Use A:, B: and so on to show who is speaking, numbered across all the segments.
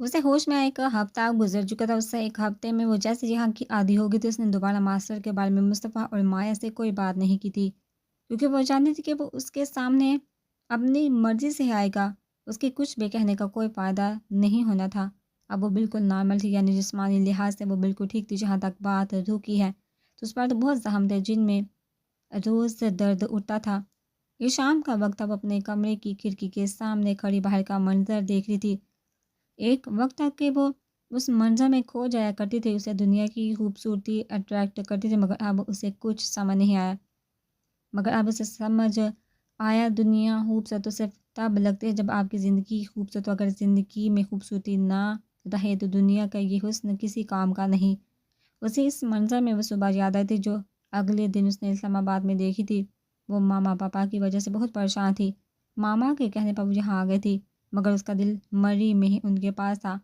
A: اسے ہوش میں آیا ایک ہفتہ گزر چکا تھا، اس سے ایک ہفتے میں وہ جیسے یہاں کی عادی ہو گئی تھی۔ اس نے دوبارہ ماسٹر کے بارے میں مصطفیٰ اور مایا سے کوئی بات نہیں کی تھی، کیونکہ وہ جانتی تھی کہ وہ اس کے سامنے اپنی مرضی سے آئے گا، اس کی کچھ بھی کہنے کا کوئی فائدہ نہیں ہونا تھا۔ اب وہ بالکل نارمل تھی، یعنی جسمانی لحاظ سے وہ بالکل ٹھیک تھی۔ جہاں تک بات روح کی ہے تو اس پر تو بہت زخم تھے جن میں روز درد اٹھتا تھا۔ یہ شام کا وقت تھا، وہ اپنے کمرے کی کھڑکی کے سامنے کھڑی باہر کا منظر دیکھ رہی تھی۔ ایک وقت تھا کہ وہ اس منظر میں کھو جایا کرتی تھی، اسے دنیا کی خوبصورتی اٹریکٹ کرتی تھی، مگر اب اسے کچھ سمجھ نہیں آیا۔ مگر اب اسے سمجھ آیا دنیا خوبصورت تو صرف تب لگتی ہے جب آپ کی زندگی خوبصورت ہو۔ اگر زندگی میں خوبصورتی نہ رہے تو دنیا کا یہ حسن کسی کام کا نہیں۔ اسے اس منظر میں وہ صبح یاد آئی تھی جو اگلے دن اس نے اسلام آباد میں دیکھی تھی۔ وہ ماما پاپا کی وجہ سے بہت پریشان تھی۔ ماما کے کہنے پر وہ یہاں آ گئی تھی، مگر اس کا دل مری میں ہی ان کے پاس تھا۔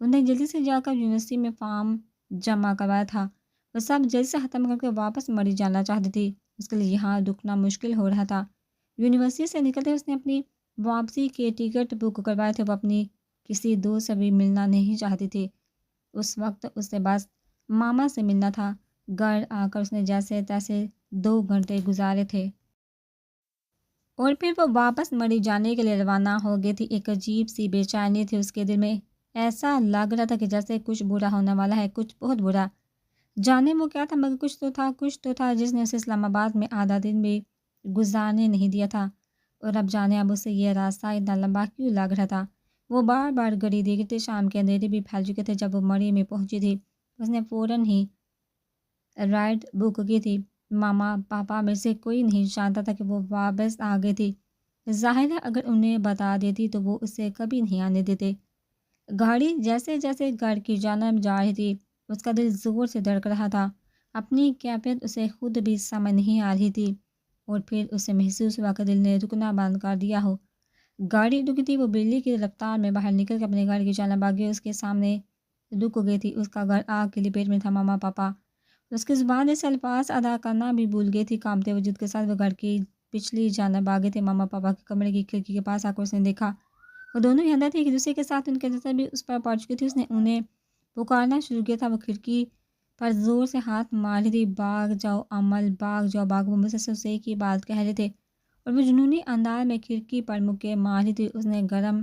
A: انہیں جلدی سے جا کر یونیورسٹی میں فارم جمع کروایا تھا۔ وہ سب جلدی سے ختم کر کے واپس مری جانا چاہتی تھی، اس کے لیے یہاں رکنا مشکل ہو رہا تھا۔ یونیورسٹی سے نکلتے اس نے اپنی واپسی کے ٹکٹ بک کروائے تھے۔ وہ اپنی کسی دوست سے بھی ملنا نہیں چاہتی تھی، اس وقت اسے بس ماما سے ملنا تھا۔ گھر آ کر اس نے جیسے تیسے 2 گھنٹے گزارے تھے اور پھر وہ واپس مری جانے کے لیے روانہ ہو گئی تھی۔ ایک عجیب سی بے چینی تھی اس کے دل میں، ایسا لگ رہا تھا کہ جیسے کچھ برا ہونے والا ہے، کچھ بہت برا۔ جانے وہ کیا تھا، مگر کچھ تو تھا جس نے اسے اسلام آباد میں آدھا دن بھی گزارنے نہیں دیا تھا۔ اور اب جانے اب اسے یہ راستہ اتنا لمبا کیوں لگ رہا تھا۔ وہ بار بار گھڑی دیکھ رہی تھی، شام کے اندھیرے بھی پھیل چکے تھے۔ جب وہ مری میں پہنچی تھی اس نے فوراً ہی رائڈ بک کی تھی۔ ماما پاپا میں سے کوئی نہیں جانتا تھا کہ وہ واپس آ گئی تھی۔ ظاہر ہے اگر انہیں بتا دیتی تو وہ اسے کبھی نہیں آنے دیتے۔ گاڑی جیسے جیسے گھر کی جانب جا رہی تھی اس کا دل زور سے دھڑک رہا تھا۔ اپنی کیفیت اسے خود بھی سمجھ نہیں آ رہی تھی، اور پھر اسے محسوس ہوا کہ دل نے رکنا بند کر دیا ہو۔ گاڑی رکی تھی، وہ بجلی کی رفتار میں باہر نکل کے اپنے گھر کی جانب آگے اس کے سامنے رک گئی تھی۔ اس کا گھر آگ کی لپیٹ میں تھا۔ ماما پاپا، اس کی زبان اس الفاظ ادا کرنا بھی بھول گئی تھی۔ کانپتے وجود کے ساتھ وہ گھر کی پچھلی جانب آگے تھے۔ ماما پاپا کے کمرے کی کھڑکی کے پاس آ کر اس نے دیکھا وہ دونوں ہی اندر تھے، ایک دوسرے کے ساتھ۔ ان کی نظر بھی اس پر پڑ چکی تھی۔ اس نے انہیں پکارنا شروع کیا تھا، وہ کھڑکی پر زور سے ہاتھ مار رہی تھی۔ بھاگ جاؤ امل، بھاگ جاؤ بھاگ۔ وہ مسلسل اسے ایک ہی بات کہہ رہے تھے اور وہ جنونی انداز میں کھڑکی پر مکے مار رہی تھی۔ اس نے گرم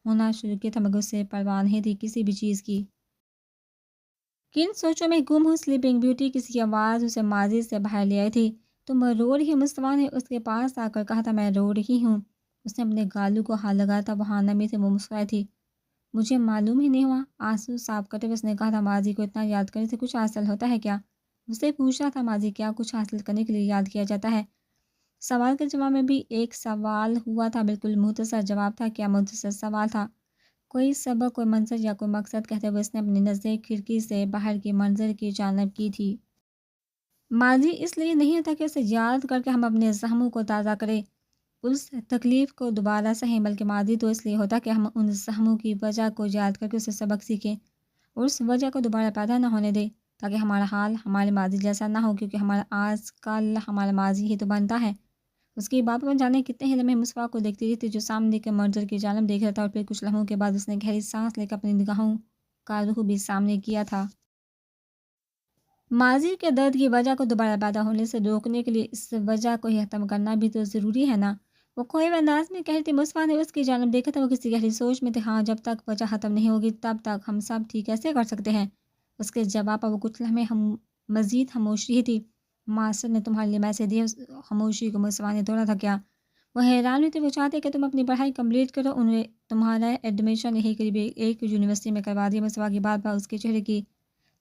A: ہونا شروع کیا تھا، مگر اسے پرواہ نہیں تھی کسی بھی چیز کی۔ کن سوچوں میں گم ہو سلیپنگ بیوٹی، کسی آواز اسے ماضی سے باہر لے آئی تھی۔ تم رو رہی ہو؟ مصطفیٰ نے اس کے پاس آ کر کہا تھا۔ میں رو رہی ہوں۔ اس نے اپنے گالوں کو ہاتھ لگایا تھا، وہاں نمی سے وہ مسکرائی تھی۔ مجھے معلوم ہی نہیں ہوا۔ آنسو صاف کرتے ہوئے اس نے کہا تھا، ماضی کو اتنا یاد کرنے سے کچھ حاصل ہوتا ہے کیا؟ اسے پوچھا تھا، ماضی کیا کچھ حاصل کرنے کے لیے یاد کیا جاتا ہے؟ سوال کے جواب میں بھی ایک سوال ہوا تھا، بالکل مختصر جواب تھا۔ کیا مختصر سوال تھا؟ کوئی سبق، کوئی منظر یا کوئی مقصد؟ کہتے ہوئے اس نے اپنی نظریں کھڑکی سے باہر کے منظر کی جانب کی تھی۔ ماضی اس لیے نہیں ہوتا کہ اسے یاد کر کے ہم اپنے زخموں کو تازہ کریں، اس تکلیف کو دوبارہ سہیں، بلکہ ماضی تو اس لیے ہوتا کہ ہم ان زخموں کی وجہ کو یاد کر کے اسے سبق سیکھیں اور اس وجہ کو دوبارہ پیدا نہ ہونے دیں، تاکہ ہمارا حال ہمارے ماضی جیسا نہ ہو، کیونکہ ہمارا آج کل ہمارا ماضی ہی تو بنتا ہے۔ اس کی بات پر جانے کتنے ہی لمحے مصطفیٰ کو دیکھتی رہی تھی، جو سامنے کے منظر کی جانب دیکھ رہا تھا، اور پھر کچھ لمحوں کے بعد اس نے گہری سانس لے کر اپنی نگاہوں کا رخ بھی سامنے کیا تھا۔ ماضی کے درد کی وجہ کو دوبارہ پیدا ہونے سے روکنے کے لیے اس وجہ کو ہی ختم کرنا بھی تو ضروری ہے نا؟ وہ کھوئے ہوئے انداز میں کہہ رہی تھی۔ مصطفیٰ نے اس کی جانب دیکھا تھا، وہ کسی گہری سوچ میں تھے۔ ہاں، جب تک وجہ ختم نہیں ہوگی تب تک ہم سب ٹھیک کیسے کر سکتے ہیں؟ اس کے جواب پر وہ کچھ لمحے مزید خاموش رہی تھی۔ ماسٹر نے تمہارے لیے میسج دیا؟ اس خاموشی کو مصطفیٰ نے توڑا تھا۔ کیا؟ وہ حیران ہوئی تھی۔ وہ چاہتے کہ تم اپنی پڑھائی کمپلیٹ کرو، انہیں تمہارا ایڈمیشن یہی قریب ایک یونیورسٹی میں کروا دیا۔ مصطفیٰ کی بات پر اس کے چہرے کی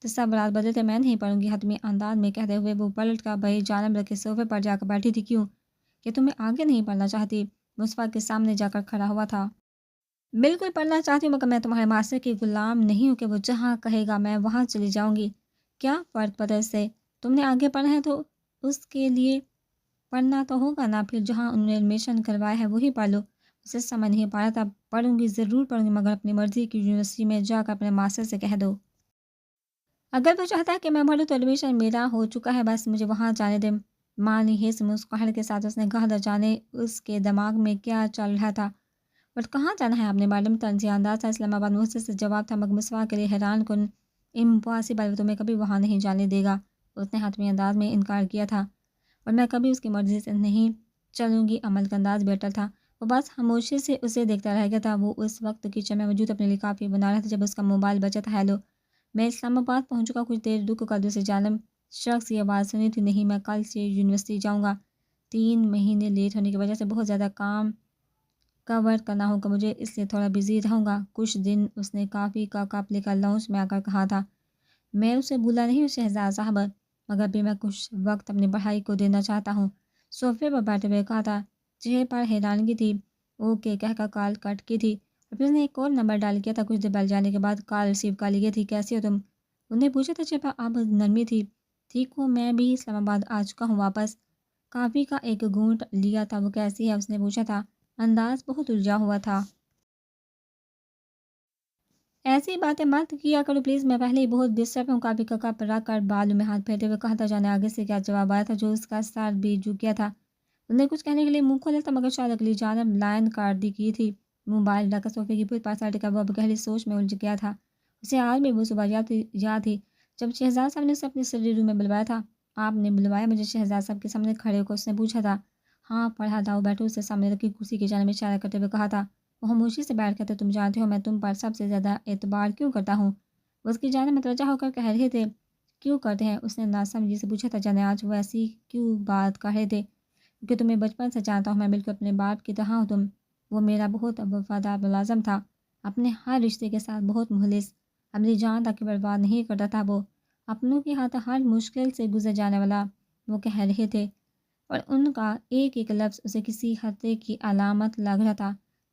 A: تصورات بدلے تھے۔ میں نہیں پڑھوں گی، حتمی انداز میں کہتے ہوئے وہ پلٹ کر بھائی جانب رکھے صوفے پر جا کر بیٹھی تھی۔ کیوں؟ کہ تمہیں آگے نہیں پڑھنا چاہتی؟ مصطفیٰ کے سامنے جا کر کھڑا ہوا تھا۔ بالکل پڑھنا چاہتی ہوں، مگر میں تمہارے ماسٹر کی غلام نہیں ہوں کہ وہ جہاں کہے گا میں وہاں چلی جاؤں گی۔ کیا فرق پڑتا ہے اس سے؟ تم نے آگے پڑھنا ہے تو اس کے لیے پڑھنا تو ہوگا نا، پھر جہاں انہوں نے ایڈمیشن کروایا ہے وہی پڑھ لو۔ اسے سمجھ نہیں پا رہا تھا۔ پڑھوں گی، ضرور پڑھوں گی، مگر اپنی مرضی کی یونیورسٹی میں جا کر اپنے ماسٹر سے کہہ دو۔ اگر وہ چاہتا ہے کہ میں پڑھوں تو ایڈمیشن میرا ہو چکا ہے، بس مجھے وہاں جانے دیں۔ معنی حس مسکراہٹ کے ساتھ اس نے کہا تھا۔ جانے اس کے دماغ میں کیا چل رہا تھا، بٹ کہاں جانا ہے؟ اپنے بارے میں طنزیہ انداز تھا اسلام آباد محسوس سے جواب تھا، مگر مسوا کے لیے حیران کن امپاسبل، تمہیں کبھی وہاں نہیں جانے دے گا، اس نے حتمی انداز میں انکار کیا تھا، اور میں کبھی اس کی مرضی سے نہیں چلوں گی۔ عمل کا انداز بیٹر تھا، وہ بس خاموشی سے اسے دیکھتا رہ گیا تھا۔ وہ اس وقت کچن میں موجود اپنے لیے کافی بنا رہا تھا جب اس کا موبائل بجا تھا۔ ہیلو، میں اسلام آباد پہنچ چکا، کچھ دیر رک کر دوسری جانب شخص یہ آواز سنی تھی، نہیں میں کل سے یونیورسٹی جاؤں گا، 3 مہینے لیٹ ہونے کی وجہ سے بہت زیادہ کام کور کرنا ہوگا مجھے، اس لیے تھوڑا بزی رہوں گا کچھ دن۔ اس نے کافی کا کپ لے کر لاؤنج میں آ کر کہا تھا، میں اسے بھولا نہیں ہوں شہزاد صاحب، مگر بھی میں کچھ وقت اپنی پڑھائی کو دینا چاہتا ہوں، صوفے پر بیٹھے ہوئے کہا تھا۔ چہرے پر حیرانگی تھی، اوکے کہہ کر کال کٹ کی تھی، اور پھر اس نے ایک اور نمبر ڈال کیا تھا۔ کچھ دیر بیٹھ جانے کے بعد کال ریسیو کر لی گئی تھی۔ کیسی ہو تم؟ انہیں پوچھا تھا، چہرے پر اب نرمی تھی۔ ٹھیک ہوں، میں بھی اسلام آباد آ چکا ہوں واپس۔ کافی کا ایک گھونٹ لیا تھا۔ وہ کیسی ہے؟ اس نے پوچھا تھا، انداز بہت الجھا ہوا تھا۔ ایسی باتیں مت کیا کرو پلیز، میں پہلے ہی بہت ڈسٹرب ہوں، کافی کا کپ رکھ کر بالوں میں ہاتھ پھیرتے ہوئے کہا تھا۔ جانے آگے سے کیا جواب آیا تھا جو اس کا سر بھی جھک گیا تھا۔ اس نے کچھ کہنے کے لیے منہ کھولا تھا، مگر شاید اگلی جانب لائن کاٹ دی کی تھی۔ موبائل رکھ کر صوفے کی پھر پاس الٹ کر وہ اب گہری سوچ میں الجھ گیا تھا۔ اسے آج بھی وہ صبح یاد تھی جب شہزاد صاحب نے اسے اپنے اسٹڈی روم میں بلوایا تھا۔ آپ نے بلوایا مجھے؟ شہزاد صاحب کے سامنے کھڑے ہو کر اس نے پوچھا تھا۔ ہاں پڑھا تھا، وہ بیٹھے اسے سامنے رکھی کرسی کی جانب اشارہ کرتے ہوئے کہا تھا۔ وہ خاموشی سے بیٹھ کر تھے، تم جانتے ہو میں تم پر سب سے زیادہ اعتبار کیوں کرتا ہوں؟ وہ اس کی جانب متوجہ ہو کر کہہ رہے تھے، کیوں کرتے ہیں؟ اس نے ناسمجھی سے پوچھا تھا۔ جانے آج وہ ایسی کیوں بات کر رہے تھے؟ کیونکہ تمہیں بچپن سے جانتا ہوں، میں بالکل اپنے باپ کی طرح ہوں تم۔ وہ میرا بہت وفادار ملازم تھا، اپنے ہر رشتے کے ساتھ بہت مخلص، اپنی جان تک کی پرواہ نہیں کرتا تھا، وہ اپنوں کے ہاتھ ہر مشکل سے گزر جانے والا، وہ کہہ رہے تھے، اور ان کا ایک ایک لفظ اسے کسی خطرے کی علامت لگ رہا تھا۔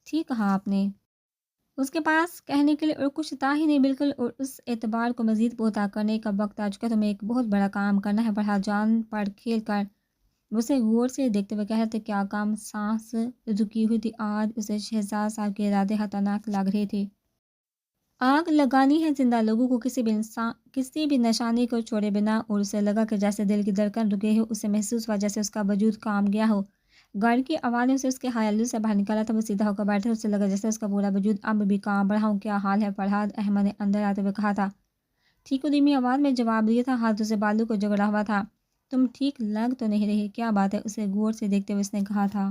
A: ٹھیک کہا آپ نے۔ اس کے پاس کہنے کے لیے اور کچھ تھا ہی نہیں بالکل، اور اس اعتبار کو مزید پختہ کرنے کا وقت آ چکا۔ تمہیں ایک بہت بڑا کام کرنا ہے، پڑھا جان پڑھ کھیل کر۔ اسے غور سے دیکھتے ہوئے کہہ رہے تھے، کیا کام؟ سانس رکی ہوئی تھی، آج اسے شہزاد صاحب کے ارادے خطرناک لگ رہے تھے۔ آگ لگانی ہے زندہ لوگوں کو، کسی بھی نشانی کو چھوڑے بنا، اور اسے لگا کہ جیسے دل کی دھڑکن رک گئی ہو، اسے محسوس ہوا جیسے اس کا وجود کام گیا ہو۔ گھر کی آوازوں سے اس کے خیالوں سے باہر نکالا تھا، وہ سیدھا ہو کر بیٹھا، اسے لگا جیسے اس کا پورا وجود اب بھی کام رہا ہو۔ کیا حال ہے فرحاد؟ احمد نے اندر آتے ہوئے کہا تھا۔ ٹھیک دھیمی آواز میں جواب دیا تھا، ہاتھوں سے بالوں کو جگڑا ہوا تھا۔ تم ٹھیک لگ تو نہیں رہی، کیا بات ہے؟ اسے غور سے دیکھتے ہوئے اس نے کہا تھا۔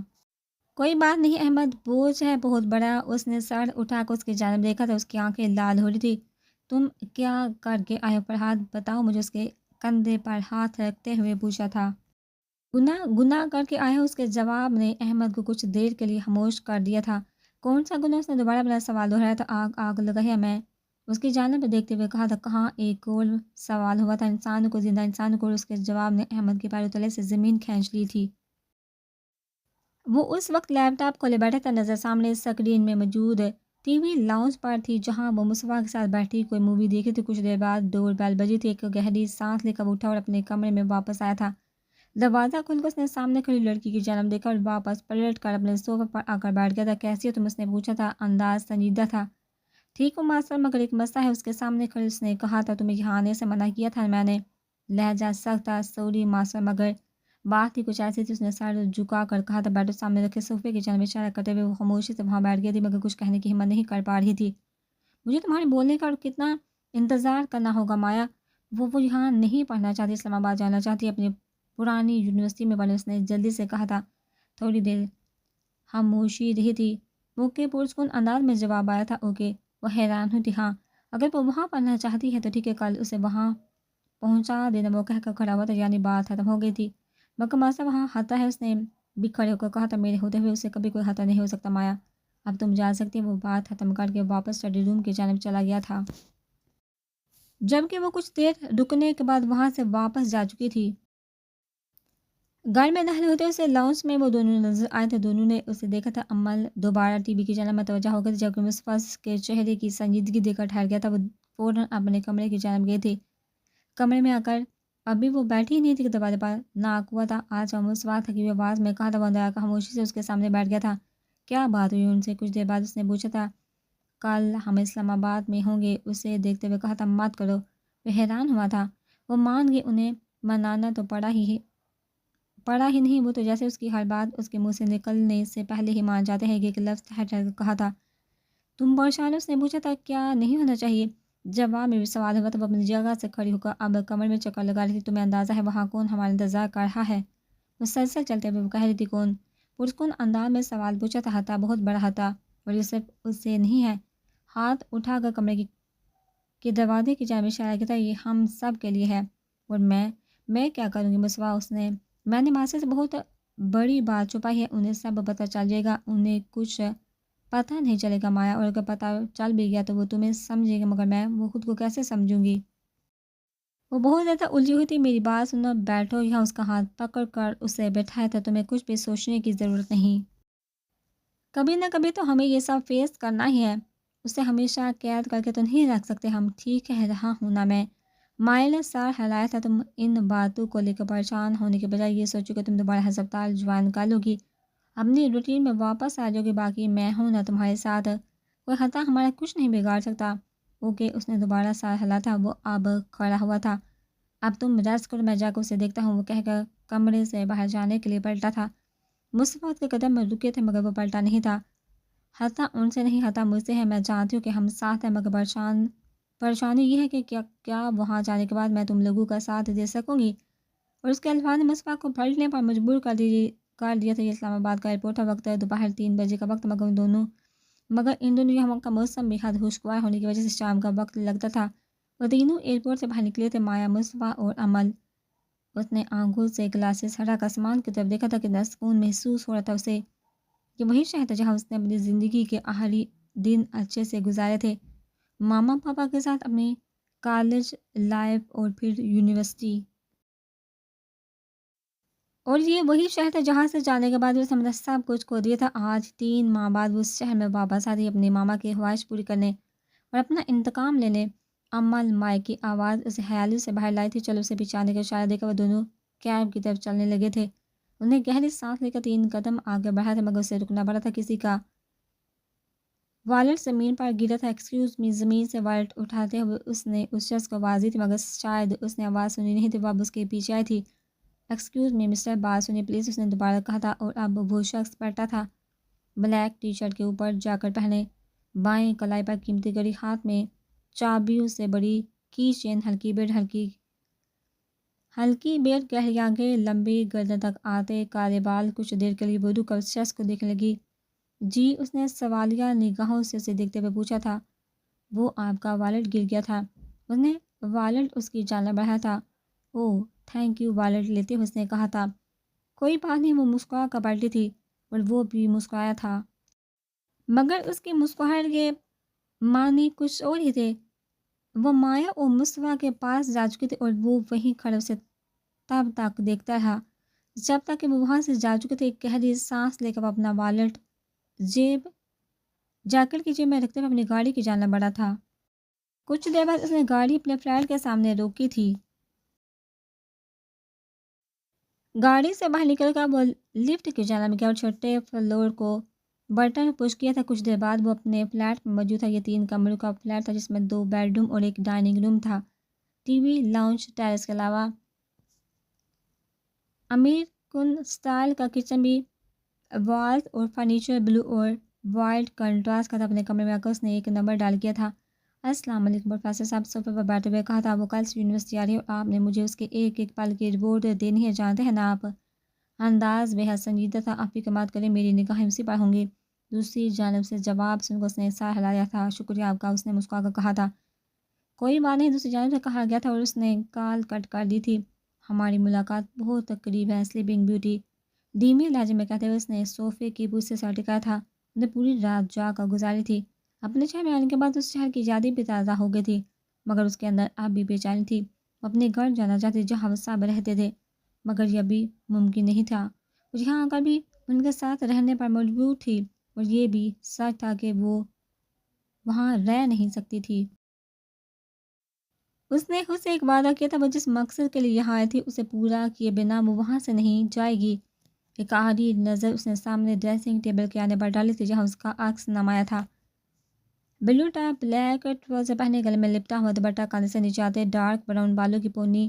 A: کوئی بات نہیں احمد، بوجھ ہے بہت بڑا۔ اس نے سر اٹھا کر اس کی جانب دیکھا تھا، اس کی آنکھیں لال ہو رہی تھی۔ تم کیا کر کے آئے ہو فرحاد؟ بتاؤ مجھے، اس کے کندھے پر ہاتھ رکھتے ہوئے پوچھا تھا۔ گناہ کر کے آئے ہو؟ اس کے جواب نے احمد کو کچھ دیر کے لیے خاموش کر دیا تھا۔ کون سا گناہ؟ اس نے دوبارہ اپنا سوال دہرایا تھا۔ آگ لگا ہے میں اس کی جانب دیکھتے ہوئے کہا تھا۔ کہاں؟ ایک اور سوال ہوا تھا، انسان کو، زندہ انسان کو، اور اس کے جواب نے احمد کے پیروں تلے سے زمین کھینچ لی تھی۔ وہ اس وقت لیپ ٹاپ کھولے بیٹھا تھا، نظر سامنے اسکرین میں موجود ٹی وی لاؤنج پر تھی جہاں وہ مسوا کے ساتھ بیٹھی کوئی مووی دیکھی تھی۔ کچھ دیر بعد ڈور بیل بجی تھی، ایک گہری سانس لے کر وہ اٹھا اور اپنے کمرے میں واپس آیا تھا۔ دروازہ کھول کر اس نے سامنے کھڑی لڑکی کی جانب دیکھا اور واپس پلٹ کر اپنے صوفے پر آ کر بیٹھ گیا تھا۔ کیسی ہو تم؟ اس نے پوچھا تھا، انداز سنجیدہ تھا۔ ٹھیک ہوں ماسٹر، مگر ایک مسئلہ ہے۔ اس کے سامنے کھڑے اس نے کہا تھا، تمہیں یہاں آنے سے منع کیا تھا میں نے۔ لہجہ سخت تھا۔ سوری ماسٹر، مگر بات ہی کچھ ایسی تھی۔ اس نے سر جھکا کر کہا تھا۔ بیٹھو، سامنے رکھے صوفے کی جانب اشارہ کرتے ہوئے وہ خاموشی سے وہاں بیٹھ گئی تھی، مگر کچھ کہنے کی ہمت نہیں کر پا رہی تھی۔ مجھے تمہارے بولنے کا اور کتنا انتظار کرنا ہوگا مایا؟ وہ یہاں نہیں پڑھنا چاہتی، اسلام آباد جانا چاہتی، اپنی پرانی یونیورسٹی میں پڑھنے۔ اس نے جلدی سے کہا تھا۔ تھوڑی دیر خاموشی رہی تھی، اوکے پرسکون انداز میں جواب آیا تھا۔ اوکے، وہ حیران ہوئی تھی۔ ہاں، اگر وہ وہاں پڑھنا چاہتی ہے تو ٹھیک ہے، کل اسے وہاں پہنچا دینا، وہ کہہ کر کھڑا ہوا تھا، یعنی بات ختم ہو گئی تھی۔ مگر ماسٹر وہاں خطرہ ہے، اس نے بھی کھڑے ہو کر کہا تھا۔ میرے ہوتے ہوئے اسے کبھی کوئی خطرہ نہیں ہو سکتا مایا، اب تم جا سکتی۔ وہ بات ختم کر کے واپس اسٹڈی روم کی جانب چلا گیا تھا، جبکہ وہ کچھ دیر رکنے کے بعد وہاں سے واپس جا چکی تھی۔ گھر میں داخل ہوتے اسے لاؤنج میں وہ دونوں نظر آئے تھے۔ دونوں نے اسے دیکھا تھا۔ عمل دوبارہ ٹی وی کی جانب متوجہ ہو گئی تھی، جبکہ مصطفیٰ کے چہرے کی سنجیدگی دیکھ کر ٹھہر گیا تھا۔ وہ فوراً اپنے کمرے کی جانب گئی تھی۔ کمرے میں آ کر ابھی وہ بیٹھی ہی نہیں تھی کہ دروازے پر ناک ہوا تھا۔ آج کا مصطفیٰ تھکی ہوئی آواز میں کہا تھا۔ وہ اندر آ کر خاموشی سے اس کے سامنے بیٹھ گیا تھا۔ کیا بات ہوئی ان سے؟ کچھ دیر بعد اس نے پوچھا تھا۔ کل ہم اسلام آباد میں ہوں گے، اسے دیکھتے ہوئے کہا تھا۔ مت کرو، وہ حیران ہوا تھا۔ وہ مان گئی، انہیں منانا تو پڑھا ہی نہیں، وہ تو جیسے اس کی ہر بات اس کے منہ سے نکلنے سے پہلے ہی مان جاتے ہیں کہ ایک لفظ ٹھہر ٹھہر کر کہا تھا۔ تم پریشان؟ اس نے پوچھا تھا۔ کیا نہیں ہونا چاہیے؟ جواب میں بھی سوال ہوا تب اپنی جگہ سے کھڑی ہو کر اب کمر میں چکر لگا رہی تھی۔ تمہیں اندازہ ہے وہاں کون ہمارا انتظار کر رہا ہے؟ مسلسل چلتے ہوئے وہ کہہ رہی تھی کون؟ پرسکون انداز میں سوال پوچھا تھا۔ حتیٰ بہت بڑا حتیٰ، اور یہ صرف اس سے نہیں ہے۔ ہاتھ اٹھا کر کمرے کے دروازے کی جانب اشارہ کیا تھا۔ یہ ہم سب کے لیے ہے۔ اور میں کیا کروں گی مصباح؟ اس نے، میں نے ماسٹر سے بہت بڑی بات چھپائی ہے، انہیں سب پتہ چل جائے گا، انہیں کچھ پتہ نہیں چلے گا مایا، اور اگر پتہ چل بھی گیا تو وہ تمہیں سمجھے گا، مگر میں وہ خود کو کیسے سمجھوں گی؟ وہ بہت زیادہ الجھی ہوئی تھی۔ میری بات سنو، بیٹھو یہاں۔ اس کا ہاتھ پکڑ کر اسے بٹھایا تھا۔ تمہیں کچھ بھی سوچنے کی ضرورت نہیں، کبھی نہ کبھی تو ہمیں یہ سب فیس کرنا ہی ہے۔ اسے ہمیشہ قید کر کے تو نہیں رکھ سکتے ہم۔ ٹھیک کہہ رہا ہوں نا میں؟ مائل نے سر ہلایا تھا۔ تم ان باتوں کو لے کر پریشان ہونے کے بجائے یہ سوچو کہ تم دوبارہ ہسپتال جوائن کر لو گی، اپنی روٹین میں واپس آ جاؤ گی۔ باقی میں ہوں نا تمہارے ساتھ، کوئی خطا ہمارا کچھ نہیں بگاڑ سکتا۔ اوکے، اس نے دوبارہ سر ہلا تھا۔ وہ اب کھڑا ہوا تھا۔ اب تم ریسٹ کرو، میں جا کر اسے دیکھتا ہوں، وہ کہہ کر کمرے سے باہر جانے کے لیے پلٹا تھا۔ مصباح کے قدم میں رکے تھے مگر وہ پلٹا نہیں تھا۔ حتیٰ ان سے نہیں، حتیٰ مجھ سے ہے۔ میں جانتی ہوں کہ ہم ساتھ ہیں، مگر پریشانی یہ ہے کہ کیا وہاں جانے کے بعد میں تم لوگوں کا ساتھ دے سکوں گی؟ اور اس کے الفاظ نے مصباح کو پلٹنے پر مجبور کر دیا تھا۔ یہ اسلام آباد کا ایئرپورٹ تھا، وقت دوپہر 3 بجے کا وقت، مگر ان دونوں یہاں کا موسم بے حد خوشگوار ہونے کی وجہ سے شام کا وقت لگتا تھا۔ وہ تینوں ایئرپورٹ سے باہر نکلے تھے، مایا، مصباح اور امل۔ اس نے آنکھوں سے گلاسز ہٹا کر آسمان کی طرف دیکھا تھا، کتنا سکون محسوس ہو رہا تھا اسے۔ یہ وہی شہر تھا جہاں اس نے اپنی زندگی کے آخری دن اچھے سے گزارے تھے، ماما پاپا کے ساتھ، اپنی کالج لائف اور پھر یونیورسٹی۔ اور یہ وہی شہر تھا جہاں سے جانے کے بعد اس نے اپنا سب کچھ کھو دیا تھا۔ آج 3 ماہ بعد وہ اس شہر میں واپس آتی، اپنی ماما کی خواہش پوری کرنے اور اپنا انتقام لینے۔ امل مائی کی آواز اسے خیالی سے باہر لائی تھی۔ چلو، اسے پیچھے آنے کا اشارہ دے کر وہ دونوں کیب کی طرف چلنے لگے تھے۔ انہیں گہری سانس لے کر 3 قدم آگے بڑھا تھا، مگر اسے رکنا پڑا تھا۔ کسی کا والٹ زمین پر گرا تھا۔ Excuse me. زمین سے والٹ اٹھاتے ہوئے اس نے اس شخص کو آواز دی تھی، مگر شاید اس نے آواز سنی نہیں تھی۔ وہ اب اس کے پیچھے آئی تھی۔ ایکسکیوز می مسٹر، بات سنیے پلیز، اس نے دوبارہ کہا تھا، اور اب وہ شخص پلٹا تھا۔ بلیک ٹی شرٹ کے اوپر جاکٹ پہنے، بائیں کلائی پر قیمتی گھڑی، ہاتھ میں چابیوں سے بڑی کی چین، ہلکی بیل، گہری آنکھیں لمبی گردن تک آتے کالے بال۔ کچھ دیر کے لیے وہ رک کر اس شخص کو دیکھنے لگی۔ جی، اس نے سوالیہ نگاہوں سے اسے دیکھتے ہوئے پوچھا تھا۔ وہ آپ کا والٹ گر گیا تھا؟ اس نے والٹ اس کی جانب بڑھایا تھا۔ اوہ تھینک یو، والٹ لیتے ہوئے اس نے کہا تھا۔ کوئی بات نہیں، وہ مسکرا کر پلٹی تھی، اور وہ بھی مسکرایا تھا، مگر اس کی مسکراہٹ کے معنی کچھ اور ہی تھے۔ وہ مایا اور مصباح کے پاس جا چکی تھی، اور وہ وہیں کھڑے اسے تب تک دیکھتا رہا جب تک کہ وہ وہاں سے جا چکے تھے۔ ایک گہری سانس لے کر وہ اپنا والٹ جیکٹ کی جیب میں رکھتے ہوئے اپنی گاڑی کی جانب بڑھا تھا۔ کچھ دیر بعد اس نے گاڑی اپنے فلیٹ کے سامنے روکی تھی۔ گاڑی سے باہر نکل کر وہ لفٹ کی جانب گیا اور چھٹے فلور کو بٹن پش کیا تھا۔ کچھ دیر بعد وہ اپنے فلیٹ میں موجود تھا۔ یہ 3 کمروں کا فلیٹ تھا، جس میں 2 بیڈ روم اور ایک ڈائننگ روم تھا۔ ٹی وی، لاؤنج، ٹیرس کے علاوہ امیر کن سٹائل کا کچن بھی۔ والز اور فرنیچر بلو اور وائٹ کنٹراسٹ کا تھا۔ اپنے کمرے میں آ کر اس نے ایک نمبر ڈال کیا تھا۔ السلام علیکم، پروفیسر صاحب صوفے پر بیٹھے ہوئے کہا تھا۔ وہ کل سے یونیورسٹی آ رہی ہے، اور آپ نے مجھے اس کے ایک ایک پل کی رپورٹ دینی ہے، جانتے ہیں نا آپ؟ انداز بے حد سنجیدہ تھا۔ آپ فکر مت کریں، میری نگاہیں اسی پر ہوں گی۔ دوسری جانب سے جواب سن کر اس نے سر ہلایا تھا۔ شکریہ آپ کا، اس نے مسکرا کر کہا تھا۔ کوئی بات نہیں، دوسری جانب سے کہا گیا تھا، اور اس نے کال کٹ کر دی تھی۔ ہماری ملاقات بہت قریب ہے، سلیپنگ بیوٹی، دھیمے لہجے میں کہتے ہوئے اس نے صوفے کی پشت سے سر ٹکایا تھا۔ انہیں پوری رات جا کر گزاری تھی۔ اپنے شہر میں آنے کے بعد اس شہر کی یادیں بھی تازہ ہو گئی تھی، مگر اس کے اندر اب بھی بے چینی تھی۔ وہ اپنے گھر جانا چاہتی جہاں وہ سب رہتے تھے، مگر یہ ابھی ممکن نہیں تھا۔ وہ یہاں آ کر بھی ان کے ساتھ رہنے پر مجبور تھی، اور یہ بھی سچ تھا کہ وہ وہاں رہ نہیں سکتی تھی۔ اس نے خود سے ایک وعدہ کیا تھا، وہ جس مقصد کے لیے یہاں آئی تھی اسے پورا کیے بنا وہ وہاں سے نہیں جائے گی۔ ایک آخری نظر اس نے سامنے ڈریسنگ ٹیبل کے آنے پر ڈالی تھی، جہاں اس کا عکس نمایاں تھا۔ بلو ٹاپ، بلیک ٹراؤزر پہنے، گلے میں لپٹا ہوا دوپٹہ کاندھے سے نیچے آتے، ڈارک براؤن بالوں کی پونی